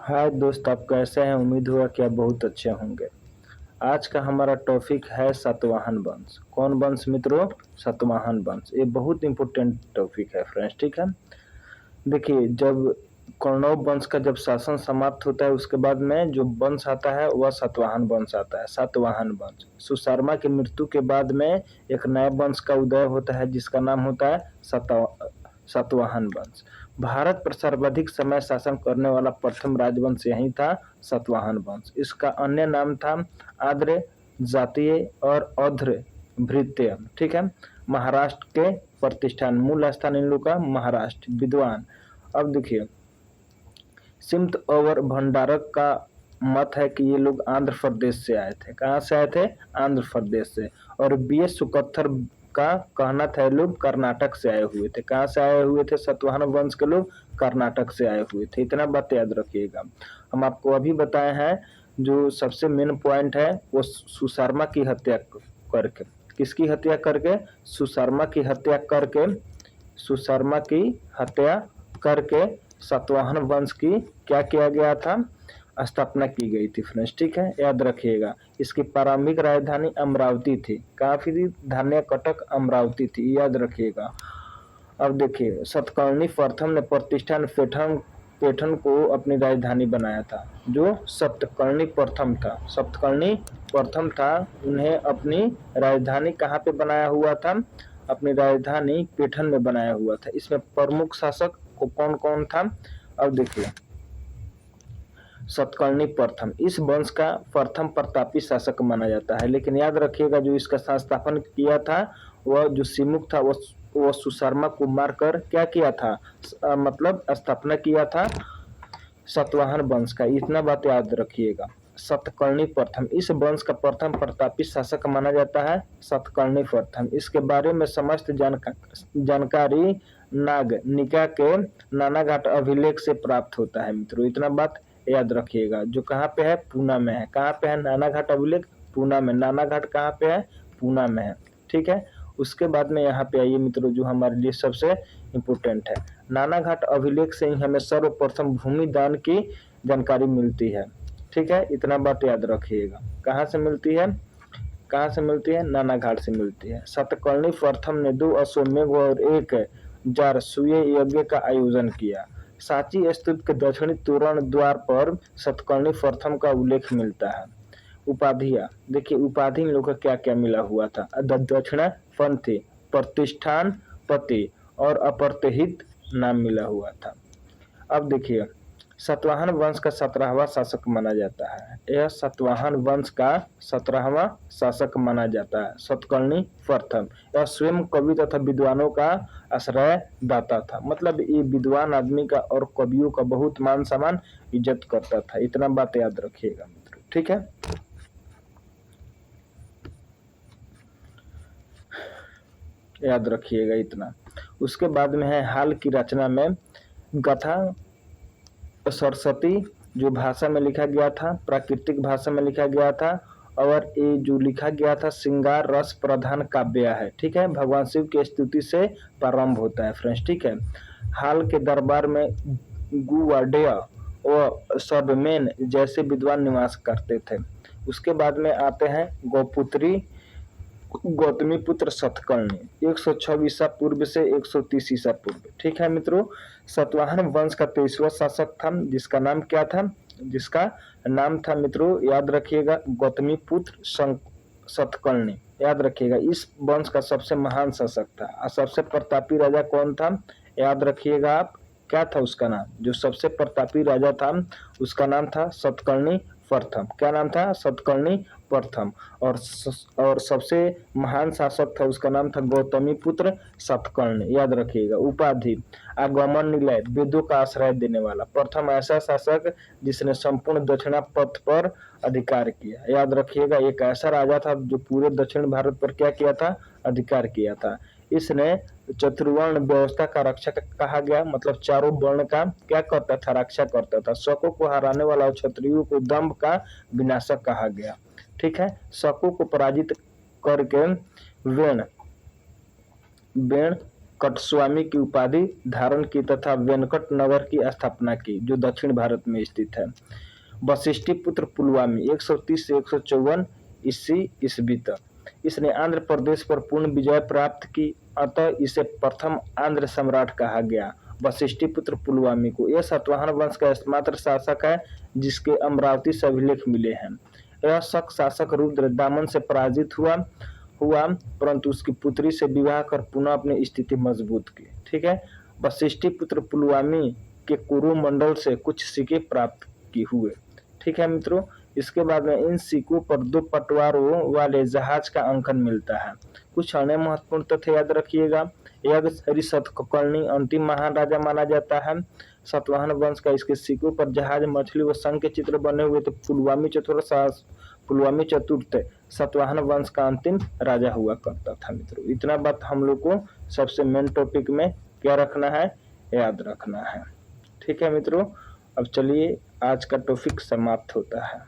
हाय दोस्त, आप कैसे हैं? उम्मीद हुआ कि आप बहुत अच्छे होंगे। आज का हमारा टॉपिक है सातवाहन वंश। कौन वंश मित्रों? सातवाहन वंश। ये बहुत इंपॉर्टेंट टॉपिक है फ्रेंड्स, ठीक है। देखिए, जब कौरव वंश का जब शासन समाप्त होता है उसके बाद में जो वंश आता है वह सातवाहन वंश आता है। सातवाहन वंश सुशर्मा की मृत्यु के बाद में एक नए वंश का उदय होता है जिसका नाम होता है सातवाहन वंश। भारत पर सर्वाधिक समय शासन करने वाला प्रथम राजवंश यही था, सातवाहन वंश। इसका अन्य नाम था आर्य, जातीय और औध्र भृत्य, ठीक है। महाराष्ट्र के प्रतिष्ठान, मूल स्थान इन लोग का महाराष्ट्र। विद्वान, अब देखिए, सिमत और भंडारक का मत है कि ये लोग आंध्र प्रदेश से आए थे। कहाँ से आए थे? आंध्र प्रदेश से। और बी एस सुकत्थर का कहना था ये लोग कर्नाटक से आए हुए थे। कहाँ से आए हुए थे सातवाहन वंश के लोग? कर्नाटक से आए हुए थे। इतना बात याद रखिएगा। हम आपको अभी बताए हैं जो सबसे मेन पॉइंट है वो सुशर्मा की हत्या करके। किसकी हत्या करके? सुशर्मा की हत्या करके। सुशर्मा की हत्या करके सातवाहन वंश की क्या किया गया था? स्थापना की गई थी फ्रेंड्स, ठीक है, याद रखिएगा। इसकी प्रारंभिक राजधानी अमरावती थी। काफी थी? धान्य कटक अमरावती थी, याद रखिएगा। अब देखिए, सतकर्णी प्रथम ने प्रतिष्ठान पेठन को अपनी राजधानी बनाया था। जो सप्तकर्णी प्रथम था, सप्तकर्णी प्रथम था, उन्हें अपनी राजधानी कहाँ पे बनाया हुआ था? अपनी राजधानी पेठन में बनाया हुआ था। इसमें प्रमुख शासक को कौन कौन था? अब देखिए, सतकर्णी प्रथम इस वंश का प्रथम प्रतापी शासक माना जाता है। लेकिन याद रखिएगा, जो इसका संस्थापन किया था वह जो सिमुक था वह सुशर्मा को मारकर क्या किया था? मतलब स्थापना किया था सातवाहन वंश का। इतना बात याद रखिएगा। सतकर्णी प्रथम इस वंश का प्रथम प्रतापी शासक माना जाता है, सतकर्णी प्रथम। इसके बारे में समस्त जानकारी नागनिका के नानाघाट अभिलेख से प्राप्त होता है मित्रों। इतना बात याद रखिएगा। जो कहाँ पे है? पूना में है। कहाँ पे है नानाघाट अभिलेख? पूना में। नानाघाट कहाँ पे है? पूना में है, ठीक है। उसके बाद में यहाँ पे आइए मित्रों, जो हमारे लिए सबसे इम्पोर्टेंट है। नानाघाट अभिलेख से ही हमें सर्वप्रथम भूमि दान की जानकारी मिलती है, ठीक है। इतना बात याद रखिएगा। कहाँ से मिलती है? कहाँ से मिलती है? नानाघाट से मिलती है। सतकर्णी प्रथम ने 2 अश्वमेध और 1 जारसूय यज्ञ का आयोजन किया। सांची स्तूप के दक्षिणी तोरण द्वार पर सतकर्णी प्रथम का उल्लेख मिलता है। उपाधियां देखिए, उपाधि इन लोग का क्या क्या मिला हुआ था? दक्षिणा पंथी, प्रतिष्ठान पति और अप्रतिहित नाम मिला हुआ था। अब देखिए, सातवाहन वंश का 17वां शासक माना जाता है। यह सातवाहन वंश का 17वां शासक माना जाता है, सतकर्णी प्रथम। यह स्वयं कवि तथा विद्वानों का आश्रयदाता था। मतलब ये विद्वान आदमी का और कवियों का बहुत मान सम्मान इज्जत करता था। इतना बात याद रखिएगा मित्रों, ठीक है। याद रखिएगा इतना। उसके बाद में है हाल की रचना में गाथा सरस्वती, जो भाषा में लिखा गया था, प्राकृतिक भाषा में लिखा गया था। और ये जो लिखा गया था श्रृंगार रस प्रधान काव्य है, ठीक है। भगवान शिव की स्तुति से प्रारंभ होता है फ्रेंड्स, ठीक है। हाल के दरबार में गुवाडेय व सर्वमेन जैसे विद्वान निवास करते थे। उसके बाद में आते हैं गौपुत्री गौतमी पुत्र सतकर्णी, 106 ईसा पूर्व से 130 ईसा पूर्व, ठीक है मित्रों। सतवाहन वंश का 23वां शासक था, जिसका नाम क्या था? जिसका नाम था मित्रों, याद रखिएगा, गौतमी पुत्र सतकर्णी। याद रखिएगा, इस वंश का सबसे महान शासक था। और सबसे प्रतापी राजा कौन था? याद रखिएगा आप, क्या था उसका नाम? जो सबसे प्रतापी राजा था उसका नाम था सतकर्णी प्रथम। क्या नाम था? सतकर्णी प्रथम। और सबसे महान शासक था, उसका नाम था गौतमी पुत्र सतकर्ण। याद रखिएगा। उपाधि आगमन निलय, वेदों का आश्रय देने वाला, प्रथम ऐसा शासक जिसने संपूर्ण दक्षिणा पथ पर अधिकार किया। याद रखिएगा, एक ऐसा राजा था जो पूरे दक्षिण भारत पर क्या किया था? अधिकार किया था। इसने चतुर्वर्ण व्यवस्था का रक्षक कहा गया, मतलब चारों वर्ण का क्या करता था? रक्षा करता था। शकों को हराने वाला और क्षत्रियों को दंभ का विनाशक कहा गया, ठीक है। शकों को पराजित करके वेण कटस्वामी की उपाधि धारण की तथा वेंकट नगर की स्थापना की, जो दक्षिण भारत में स्थित है। वशिष्ठी पुत्र पुलवामी 130 से 154 ईस्वी तक इसने आंध्र प्रदेश पर पूर्ण विजय प्राप्त की, अतः इसे प्रथम आंध्र सम्राट कहा गया। वशिष्ठी पुत्र पुलवामी को यह सातवाहन वंश का एकमात्र शासक है जिसके अमरावती से अभिलेख मिले हैं। यह शक शासक रुद्रदामन से पराजित हुआ परंतु उसकी पुत्री से विवाह कर पुनः अपनी स्थिति मजबूत की। ठीक है, वशिष्ठी पुत्र पुलवामी के कुरु मंडल से कुछ सिक्के प्राप्त की हुए। ठीक है मित्रों, इसके बाद में इन सिक्कों पर 2 पटवारों वाले जहाज का अंकन मिलता है। कुछ अन्य महत्वपूर्ण तथ्य याद रखिएगा। यज्ञ शतकर्णी अंतिम महान राजा माना जाता है सातवाहन वंश का। इसके सिक्कों पर जहाज, मछली व शंख के चित्र बने हुए थे। पुलवामी चतुर्थ सातवाहन वंश का अंतिम राजा हुआ करता था। मित्रों, इतना बात हम लोग को सबसे मेन टॉपिक में क्या रखना है, याद रखना है। ठीक है मित्रों, अब चलिए आज का टॉपिक समाप्त होता है।